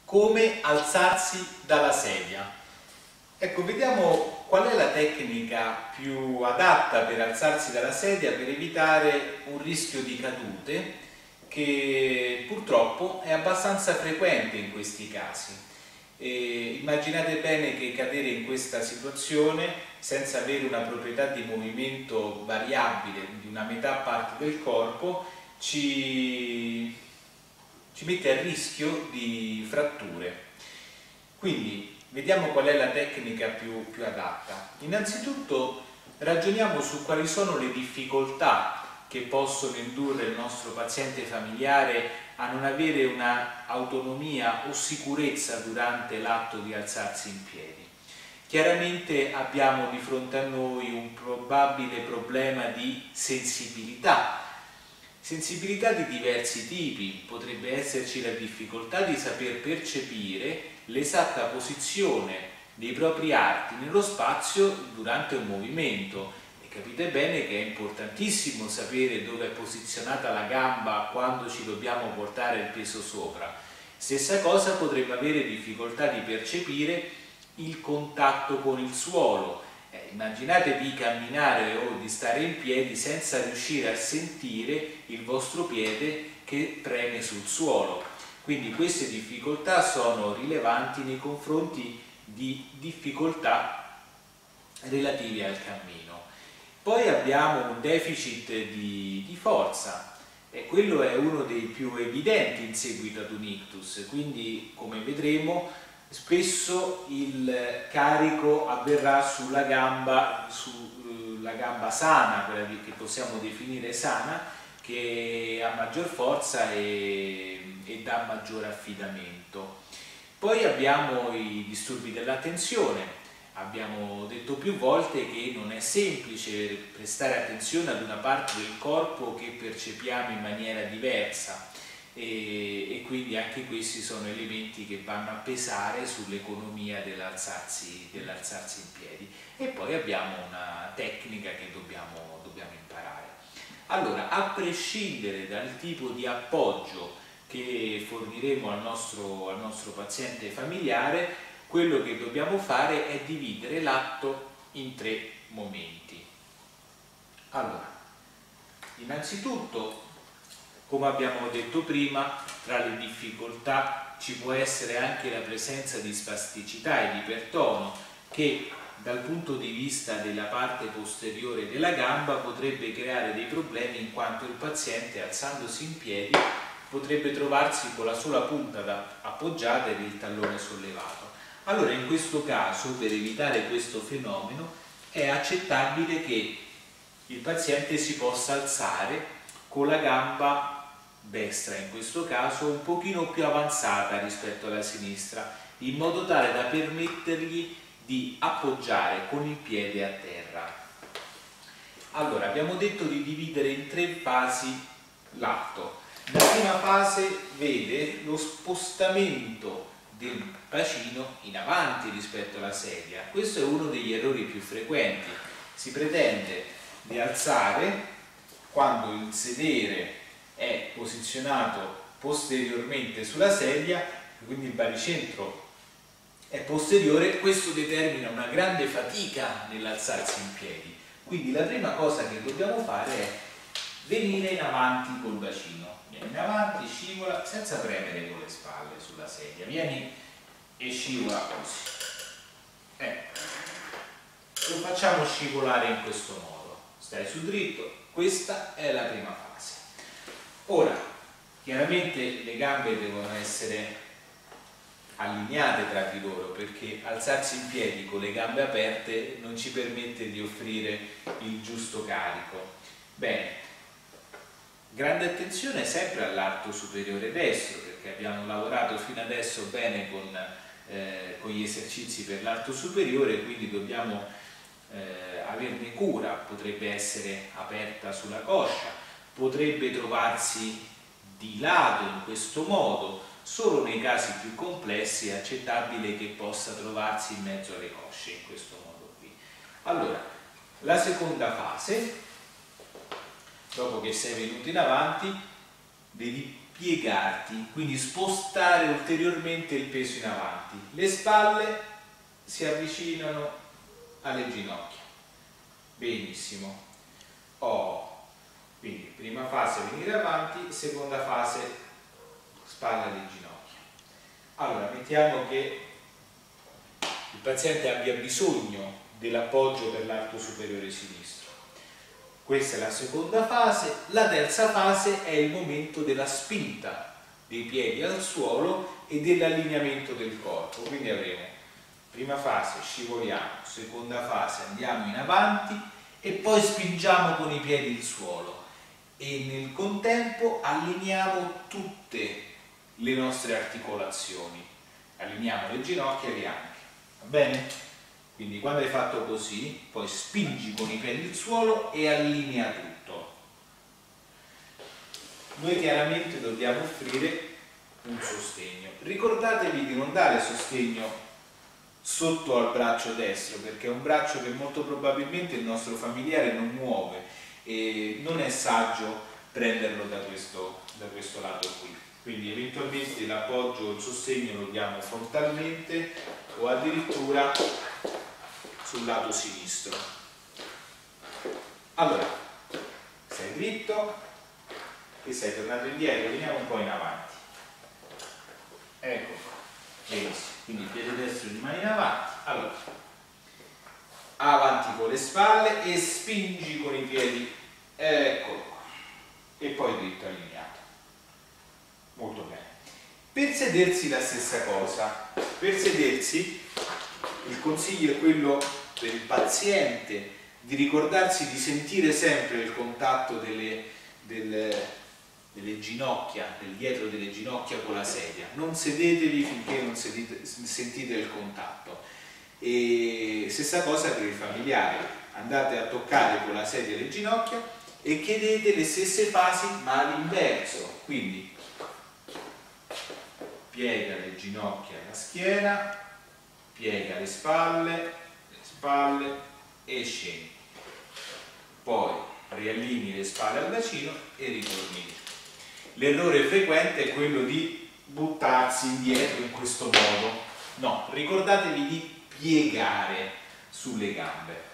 Come alzarsi dalla sedia. Ecco, vediamo qual è la tecnica più adatta per alzarsi dalla sedia per evitare un rischio di cadute che purtroppo è abbastanza frequente in questi casi. Immaginate bene che cadere in questa situazione senza avere una proprietà di movimento variabile di una metà parte del corpo ci mette a rischio di fratture. Quindi vediamo qual è la tecnica più adatta. Innanzitutto ragioniamo su quali sono le difficoltà che possono indurre il nostro paziente familiare a non avere una autonomia o sicurezza durante l'atto di alzarsi in piedi. Chiaramente abbiamo di fronte a noi un probabile problema di sensibilità di diversi tipi. Potrebbe esserci la difficoltà di saper percepire l'esatta posizione dei propri arti nello spazio durante un movimento. E capite bene che è importantissimo sapere dove è posizionata la gamba quando ci dobbiamo portare il peso sopra. Stessa cosa, potremmo avere difficoltà di percepire il contatto con il suolo. Immaginate di camminare o di stare in piedi senza riuscire a sentire il vostro piede che preme sul suolo. Quindi queste difficoltà sono rilevanti nei confronti di difficoltà relative al cammino. Poi abbiamo un deficit di forza, e quello è uno dei più evidenti in seguito ad un ictus, quindi come vedremo spesso il carico avverrà sulla gamba sana, quella che possiamo definire sana, che ha maggior forza e dà maggiore affidamento. Poi abbiamo i disturbi dell'attenzione. Abbiamo detto più volte che non è semplice prestare attenzione ad una parte del corpo che percepiamo in maniera diversa. E quindi anche questi sono elementi che vanno a pesare sull'economia dell'alzarsi in piedi. E poi abbiamo una tecnica che dobbiamo imparare. Allora, a prescindere dal tipo di appoggio che forniremo al nostro paziente familiare, quello che dobbiamo fare è dividere l'atto in 3 momenti. Allora, innanzitutto, come abbiamo detto prima, tra le difficoltà ci può essere anche la presenza di spasticità e di ipertono che dal punto di vista della parte posteriore della gamba potrebbe creare dei problemi, in quanto il paziente, alzandosi in piedi, potrebbe trovarsi con la sola punta appoggiata ed il tallone sollevato. Allora, in questo caso, per evitare questo fenomeno, è accettabile che il paziente si possa alzare con la gamba destra, in questo caso un pochino più avanzata rispetto alla sinistra, in modo tale da permettergli di appoggiare con il piede a terra. Allora, abbiamo detto di dividere in 3 fasi l'atto. La prima fase vede lo spostamento del bacino in avanti rispetto alla sedia. Questo è uno degli errori più frequenti. Si pretende di alzare quando il sedere è posizionato posteriormente sulla sedia, quindi il baricentro è posteriore. Questo determina una grande fatica nell'alzarsi in piedi. Quindi la prima cosa che dobbiamo fare è venire in avanti col bacino. Vieni in avanti, scivola senza premere con le spalle sulla sedia, vieni e scivola così. Lo facciamo scivolare in questo modo. Stai su dritto, questa è la prima fase. Ora, chiaramente le gambe devono essere allineate tra di loro, perché alzarsi in piedi con le gambe aperte non ci permette di offrire il giusto carico. Bene, grande attenzione sempre all'arto superiore destro, perché abbiamo lavorato fino adesso bene con gli esercizi per l'arto superiore, quindi dobbiamo averne cura. Potrebbe essere aperta sulla coscia, potrebbe trovarsi di lato in questo modo. Solo nei casi più complessi è accettabile che possa trovarsi in mezzo alle cosce, in questo modo qui. Allora, la seconda fase, dopo che sei venuto in avanti, devi piegarti, quindi spostare ulteriormente il peso in avanti. Le spalle si avvicinano alle ginocchia. Benissimo. Quindi prima fase venire avanti, seconda fase spalle alle ginocchia. Allora, mettiamo che il paziente abbia bisogno dell'appoggio per l'arto superiore sinistro. Questa è la seconda fase. La terza fase è il momento della spinta dei piedi al suolo e dell'allineamento del corpo. Quindi avremo prima fase scivoliamo, seconda fase andiamo in avanti e poi spingiamo con i piedi il suolo e nel contempo allineiamo tutte le nostre articolazioni, allineiamo le ginocchia e le anche, va bene? Quindi quando hai fatto così, poi spingi con i piedi il suolo e allinea tutto. Noi chiaramente dobbiamo offrire un sostegno. Ricordatevi di non dare sostegno sotto al braccio destro, perché è un braccio che molto probabilmente il nostro familiare non muove e non è saggio prenderlo da questo lato qui. Quindi eventualmente l'appoggio o il sostegno lo diamo frontalmente o addirittura sul lato sinistro. Allora, sei dritto e sei tornato indietro, veniamo un po' in avanti. Ecco qua, benissimo. Quindi il piede destro rimane in avanti. Allora, avanti con le spalle e spingi con i piedi, eccolo qua, e poi dritto allineato. Molto bene. Per sedersi la stessa cosa. Per sedersi il consiglio è quello per il paziente di ricordarsi di sentire sempre il contatto delle ginocchia, del dietro delle ginocchia con la sedia. Non sedetevi finché non sentite il contatto. E stessa cosa per il familiare, andate a toccare con la sedia le ginocchia e chiedete le stesse fasi ma all'inverso, quindi piega le ginocchia alla schiena, piega le spalle e scendi, poi riallinei le spalle al bacino e ritorni. L'errore frequente è quello di buttarsi indietro in questo modo. No, ricordatevi di piegare sulle gambe.